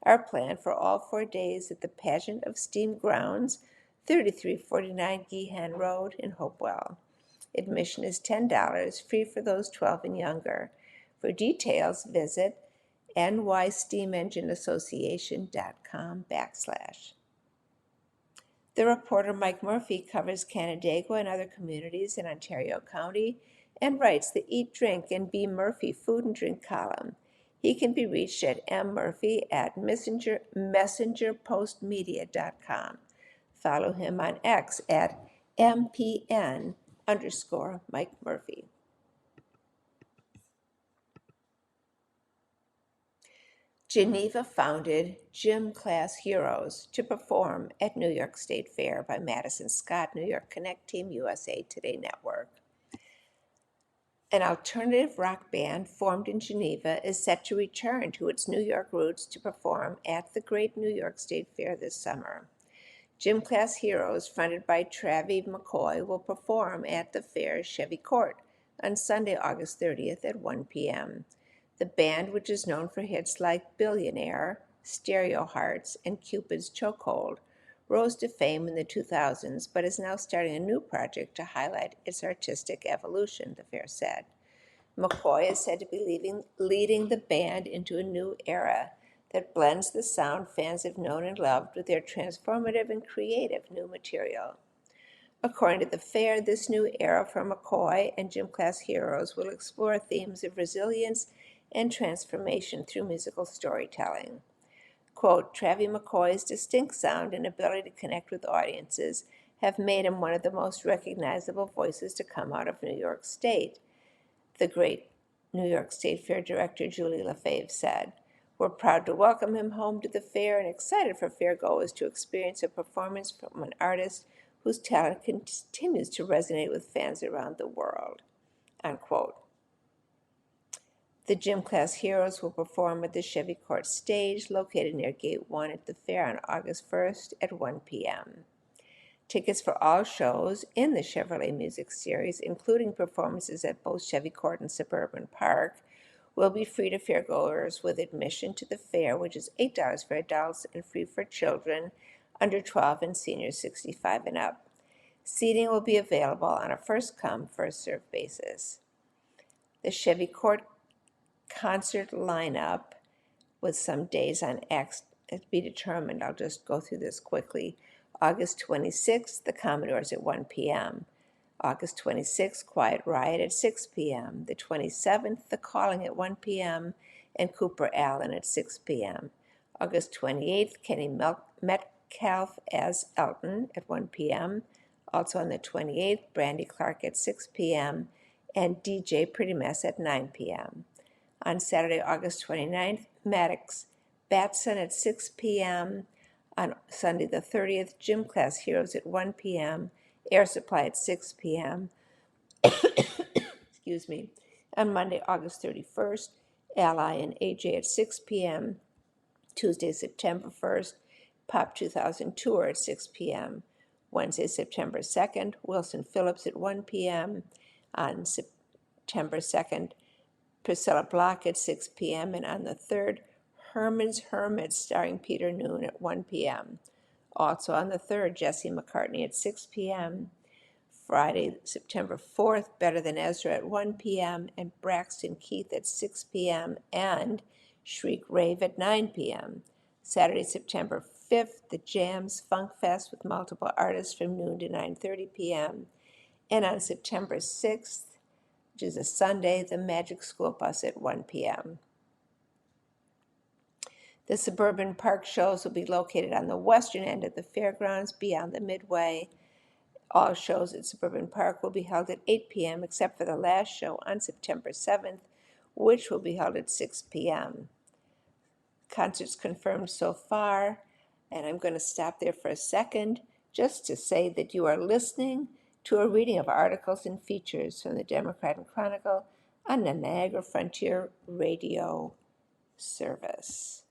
are planned for all 4 days at the Pageant of Steam Grounds, 3349 Gehan Road in Hopewell. Admission is $10, free for those 12 and younger. For details, visit nysteamengineassociation.com/. The reporter Mike Murphy covers Canandaigua and other communities in Ontario County and writes the Eat, Drink, and Be Murphy food and drink column. He can be reached at mmurphy@messengerpostmedia.com. Follow him on X at mpn_Mike Murphy. Geneva founded Gym Class Heroes to perform at New York State Fair by Madison Scott, New York Connect Team USA Today Network. An alternative rock band formed in Geneva is set to return to its New York roots to perform at the Great New York State Fair this summer. Gym Class Heroes, fronted by Travie McCoy, will perform at the fair's Chevy Court on Sunday, August 30th at 1 p.m. The band, which is known for hits like Billionaire, Stereo Hearts, and Cupid's Chokehold, rose to fame in the 2000s, but is now starting a new project to highlight its artistic evolution, the fair said. McCoy is said to be leading the band into a new era that blends the sound fans have known and loved with their transformative and creative new material. According to the fair, this new era for McCoy and Gym Class Heroes will explore themes of resilience and transformation through musical storytelling. Quote, Travie McCoy's distinct sound and ability to connect with audiences have made him one of the most recognizable voices to come out of New York State, the great New York State Fair director Julie LaFave said. We're proud to welcome him home to the fair and excited for fairgoers to experience a performance from an artist whose talent continues to resonate with fans around the world, unquote. The Gym Class Heroes will perform at the Chevy Court stage located near Gate 1 at the fair on August 1st at 1 p.m. Tickets for all shows in the Chevrolet Music Series, including performances at both Chevy Court and Suburban Park, will be free to fairgoers with admission to the fair, which is $8 for adults and free for children under 12 and seniors 65 and up. Seating will be available on a first-come, first-served basis. The Chevy Court concert lineup with some days on X to be determined. I'll just go through this quickly. August 26th, the Commodores at 1 p.m. August 26th, Quiet Riot at 6 p.m. The 27th, The Calling at 1 p.m. and Cooper Allen at 6 p.m. August 28th, Kenny Metcalf as Elton at 1 p.m. Also on the 28th, Brandy Clark at 6 p.m. and DJ Pretty Mess at 9 p.m. On Saturday, August 29th, Maddox Batson at 6 p.m. On Sunday the 30th, Gym Class Heroes at 1 p.m., Air Supply at 6 p.m. Excuse me. On Monday, August 31st, Ally and AJ at 6 p.m. Tuesday, September 1st, Pop 2000 Tour at 6 p.m. Wednesday, September 2nd, Wilson Phillips at 1 p.m. On September 2nd, Priscilla Block at 6 p.m. And on the 3rd, Herman's Hermits starring Peter Noon at 1 p.m. Also on the 3rd, Jesse McCartney at 6 p.m. Friday, September 4th, Better Than Ezra at 1 p.m., and Braxton Keith at 6 p.m., and Shriek Rave at 9 p.m. Saturday, September 5th, the Jams Funk Fest with multiple artists from noon to 9:30 p.m. And on September 6th, which is a Sunday, the Magic School Bus at 1 p.m. The suburban park shows will be located on the western end of the fairgrounds beyond the Midway. All shows at Suburban Park will be held at 8 p.m. except for the last show on September 7th, which will be held at 6 p.m. Concerts confirmed so far, and I'm going to stop there for a second just to say that you are listening to a reading of articles and features from the Democrat Chronicle on the Niagara Frontier Radio Service.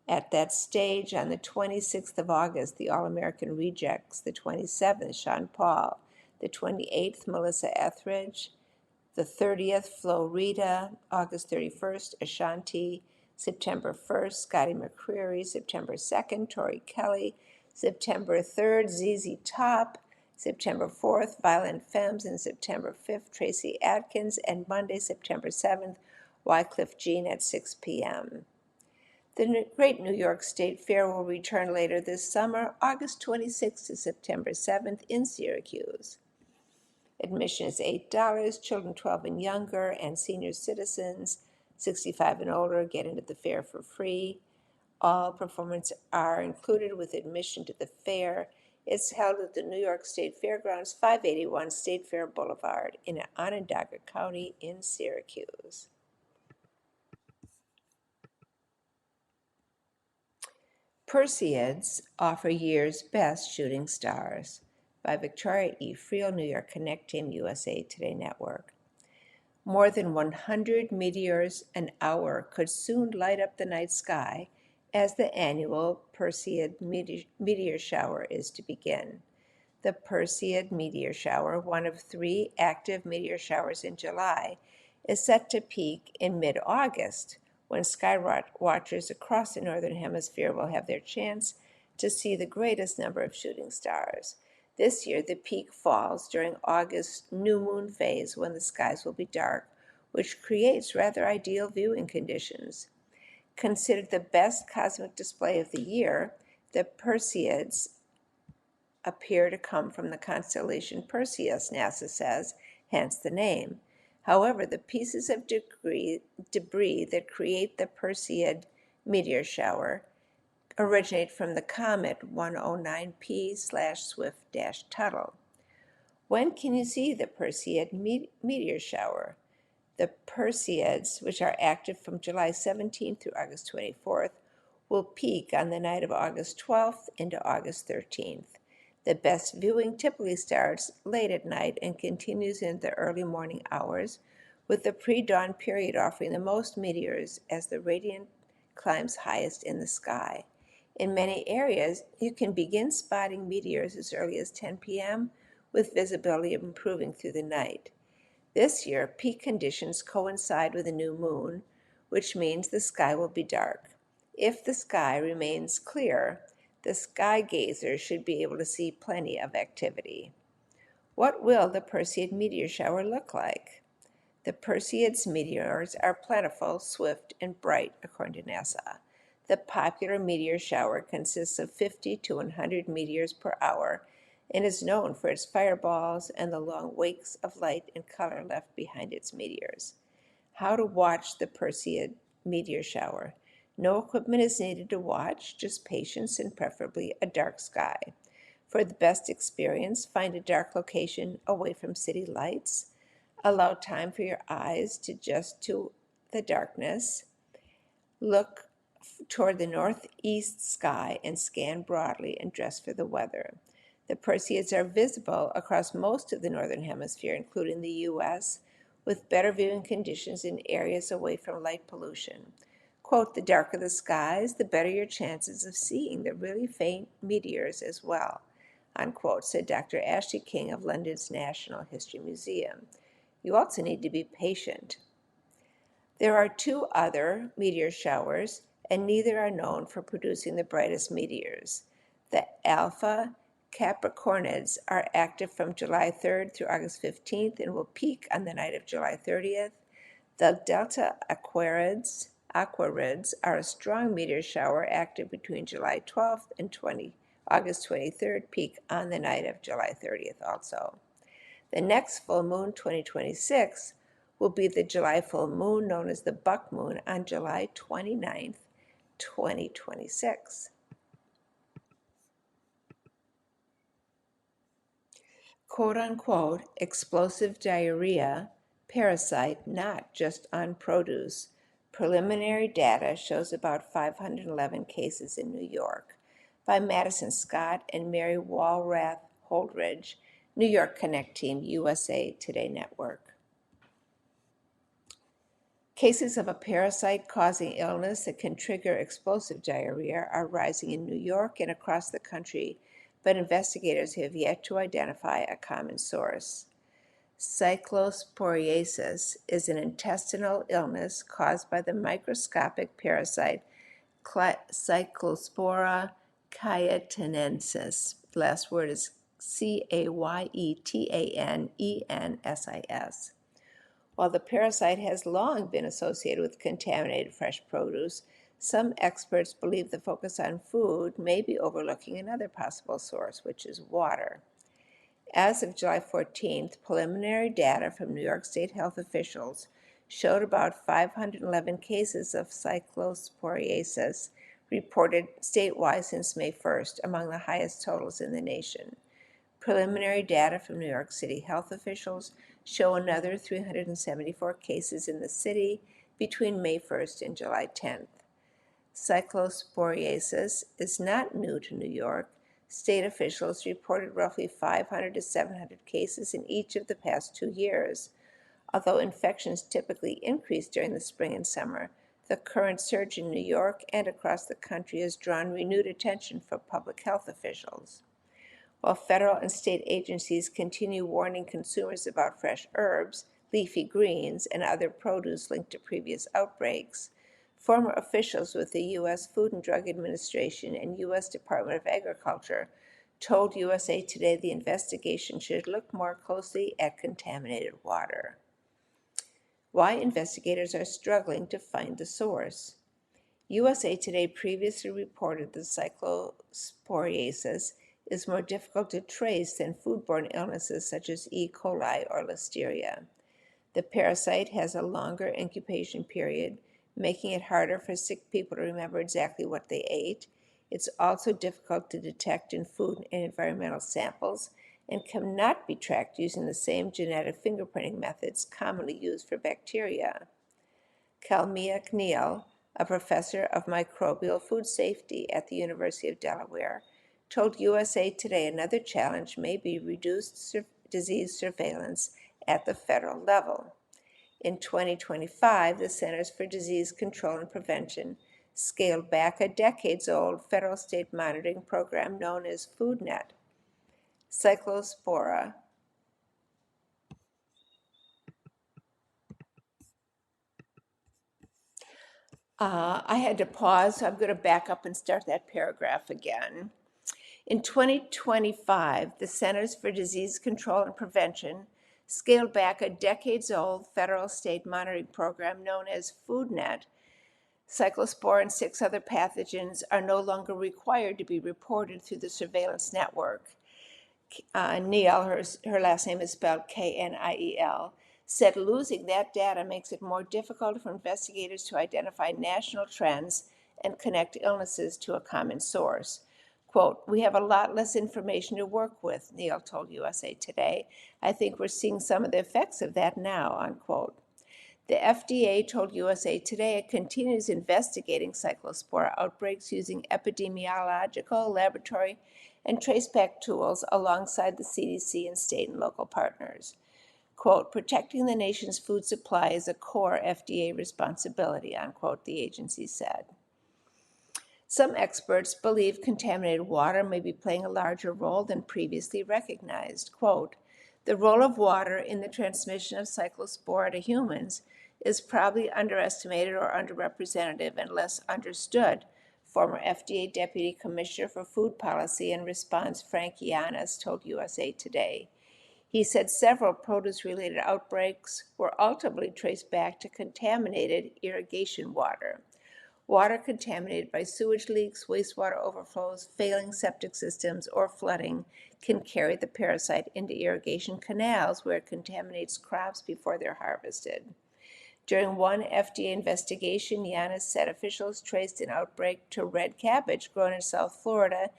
At that stage, on the 26th of August, the All-American Rejects, the 27th, Sean Paul, the 28th, Melissa Etheridge, the 30th, Flo Rida, August 31st, Ashanti, September 1st, Scotty McCreery, September 2nd, Tori Kelly, September 3rd, ZZ Top, September 4th, Violent Femmes, and September 5th, Tracy Adkins, and Monday, September 7th, Wycliffe Jean at 6 p.m. The Great New York State Fair will return later this summer, August 26th to September 7th in Syracuse. Admission is $8. Children 12 and younger and senior citizens 65 and older get into the fair for free. All performances are included with admission to the fair. It's held at the New York State Fairgrounds, 581 State Fair Boulevard in Onondaga County in Syracuse. Perseids offer year's best shooting stars by Victoria E. Friel, New York Connect Team USA Today Network. More than 100 meteors an hour could soon light up the night sky as the annual Perseid meteor shower is to begin. The Perseid meteor shower, one of 3 active meteor showers in July, is set to peak in mid-August, when sky watchers across the Northern Hemisphere will have their chance to see the greatest number of shooting stars. This year, the peak falls during August's new moon phase when the skies will be dark, which creates rather ideal viewing conditions. Considered the best cosmic display of the year, the Perseids appear to come from the constellation Perseus, NASA says, hence the name. However, the pieces of debris that create the Perseid meteor shower originate from the comet 109P/Swift-Tuttle. When can you see the Perseid meteor shower? The Perseids, which are active from July 17th through August 24th, will peak on the night of August 12th into August 13th. The best viewing typically starts late at night and continues into the early morning hours, with the pre-dawn period offering the most meteors as the radiant climbs highest in the sky. In many areas, you can begin spotting meteors as early as 10 p.m., with visibility improving through the night. This year, peak conditions coincide with a new moon, which means the sky will be dark. If the sky remains clear, the sky gazer should be able to see plenty of activity. What will the Perseid meteor shower look like? The Perseids meteors are plentiful, swift, and bright, according to NASA. The popular meteor shower consists of 50 to 100 meteors per hour and is known for its fireballs and the long wakes of light and color left behind its meteors. How to watch the Perseid meteor shower. No equipment is needed to watch, just patience and preferably a dark sky. For the best experience, find a dark location away from city lights. Allow time for your eyes to adjust to the darkness. Look toward the northeast sky and scan broadly and dress for the weather. The Perseids are visible across most of the Northern Hemisphere, including the U.S., with better viewing conditions in areas away from light pollution. Quote, the darker the skies, the better your chances of seeing the really faint meteors as well, unquote, said Dr. Ashley King of London's National History Museum. You also need to be patient. There are 2 other meteor showers, and neither are known for producing the brightest meteors. The Alpha Capricornids are active from July 3rd through August 15th and will peak on the night of July 30th. The Delta Aquarids are a strong meteor shower active between July 12th and August 23rd, peak on the night of July 30th also. The next full moon, 2026, will be the July full moon known as the Buck Moon on July 29th, 2026. Quote-unquote explosive diarrhea parasite not just on produce. Preliminary data shows about 511 cases in New York by Madison Scott and Mary Walrath Holdridge, New York Connect Team, USA Today Network. Cases of a parasite causing illness that can trigger explosive diarrhea are rising in New York and across the country, but investigators have yet to identify a common source. Cyclosporiasis is an intestinal illness caused by the microscopic parasite Cyclospora cayetanensis. The last word is Cayetanensis. While the parasite has long been associated with contaminated fresh produce, some experts believe the focus on food may be overlooking another possible source, which is water. As of July 14th, preliminary data from New York State health officials showed about 511 cases of cyclosporiasis reported statewide since May 1st, among the highest totals in the nation. Preliminary data from New York City health officials show another 374 cases in the city between May 1st and July 10th. Cyclosporiasis is not new to New York. State officials reported roughly 500 to 700 cases in each of the past 2 years. Although infections typically increase during the spring and summer, the current surge in New York and across the country has drawn renewed attention from public health officials. While federal and state agencies continue warning consumers about fresh herbs, leafy greens, and other produce linked to previous outbreaks, former officials with the U.S. Food and Drug Administration and U.S. Department of Agriculture told USA Today the investigation should look more closely at contaminated water. Why investigators are struggling to find the source. USA Today previously reported that cyclosporiasis is more difficult to trace than foodborne illnesses such as E. coli or Listeria. The parasite has a longer incubation period, making it harder for sick people to remember exactly what they ate. It's also difficult to detect in food and environmental samples and cannot be tracked using the same genetic fingerprinting methods commonly used for bacteria. Kalmia Kneal, a professor of microbial food safety at the University of Delaware, told USA Today another challenge may be reduced disease surveillance at the federal level. In 2025, the Centers for Disease Control and Prevention scaled back a decades-old federal state monitoring program known as FoodNet. Cyclospora I had to pause, so I'm going to back up and start that paragraph again. In 2025, the Centers for Disease Control and Prevention scaled back a decades-old federal state monitoring program known as FoodNet. Cyclospora and 6 other pathogens are no longer required to be reported through the surveillance network. Kneal, her last name is spelled Kniel, said losing that data makes it more difficult for investigators to identify national trends and connect illnesses to a common source. Quote, "We have a lot less information to work with," Kneal told USA Today. "I think we're seeing some of the effects of that now," unquote. The FDA told USA Today it continues investigating cyclospora outbreaks using epidemiological, laboratory, and traceback tools alongside the CDC and state and local partners. Quote, "Protecting the nation's food supply is a core FDA responsibility," unquote, the agency said. Some experts believe contaminated water may be playing a larger role than previously recognized. Quote, "The role of water in the transmission of cyclospora to humans is probably underestimated or underrepresented and less understood," Former FDA Deputy Commissioner for Food Policy and Response Frank Yiannas told USA Today. He said several produce-related outbreaks were ultimately traced back to contaminated irrigation water. Water contaminated by sewage leaks, wastewater overflows, failing septic systems, or flooding can carry the parasite into irrigation canals where it contaminates crops before they're harvested. During one FDA investigation, Yiannas said officials traced an outbreak to red cabbage grown in South Florida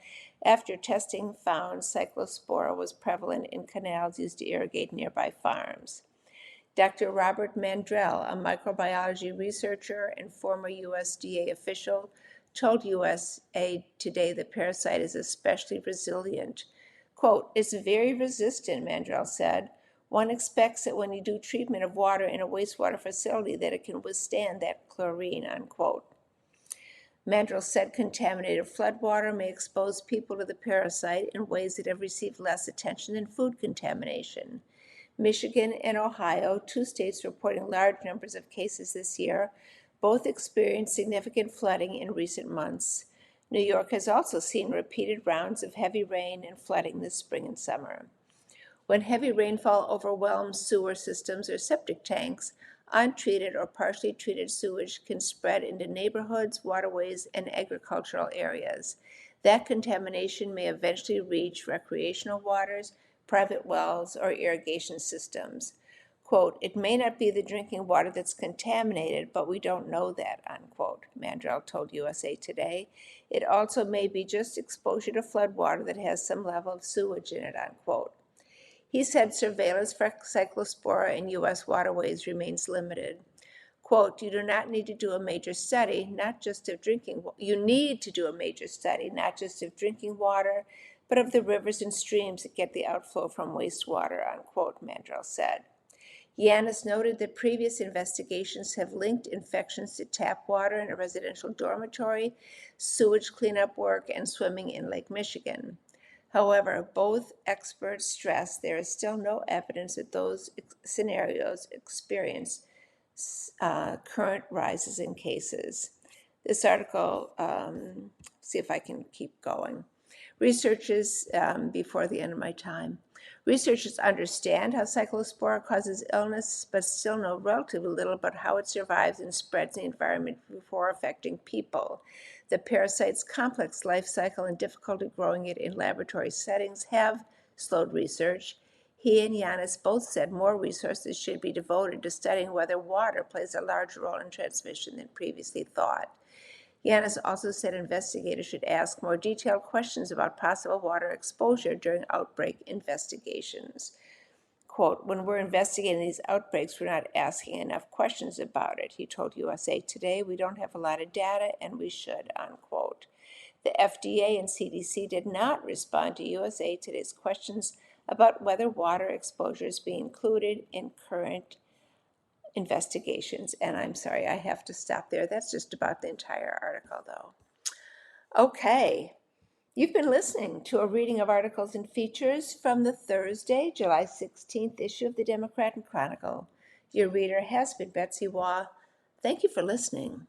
after testing found cyclospora was prevalent in canals used to irrigate nearby farms. Dr. Robert Mandrell, a microbiology researcher and former USDA official, told USA Today the parasite is especially resilient. Quote, "It's very resistant," Mandrell said. "One expects that when you do treatment of water in a wastewater facility that it can withstand that chlorine," unquote. Mandrell said contaminated floodwater may expose people to the parasite in ways that have received less attention than food contamination. Michigan and Ohio, two states reporting large numbers of cases this year, both experienced significant flooding in recent months. New York has also seen repeated rounds of heavy rain and flooding this spring and summer. When heavy rainfall overwhelms sewer systems or septic tanks, untreated or partially treated sewage can spread into neighborhoods, waterways, and agricultural areas. That contamination may eventually reach recreational waters, private wells, or irrigation systems. Quote, "It may not be the drinking water that's contaminated, but we don't know that," unquote, Mandrell told USA Today. "It also may be just exposure to flood water that has some level of sewage in it," unquote. He said surveillance for cyclospora in U.S. waterways remains limited. Quote, "You do not need to do a major study, not just of drinking water. You need to do a major study, not just of drinking water, but of the rivers and streams that get the outflow from wastewater," unquote, Mandrell said. Yiannas noted that previous investigations have linked infections to tap water in a residential dormitory, sewage cleanup work, and swimming in Lake Michigan. However, both experts stress there is still no evidence that those scenarios experience current rises in cases. This article, see if I can keep going. Researchers, before the end of my time, researchers understand how cyclospora causes illness, but still know relatively little about how it survives and spreads in the environment before affecting people. The parasite's complex life cycle and difficulty growing it in laboratory settings have slowed research. He and Yiannas both said more resources should be devoted to studying whether water plays a larger role in transmission than previously thought. Yiannas also said investigators should ask more detailed questions about possible water exposure during outbreak investigations. Quote, "When we're investigating these outbreaks, we're not asking enough questions about it," he told USA Today. "We don't have a lot of data, and we should," unquote. The FDA and CDC did not respond to USA Today's questions about whether water exposures be included in current investigations. And I'm sorry, I have to stop there. That's just about the entire article, though. Okay. You've been listening to a reading of articles and features from the Thursday, July 16th issue of the Democrat Chronicle. Your reader has been Betsy Waugh. Thank you for listening.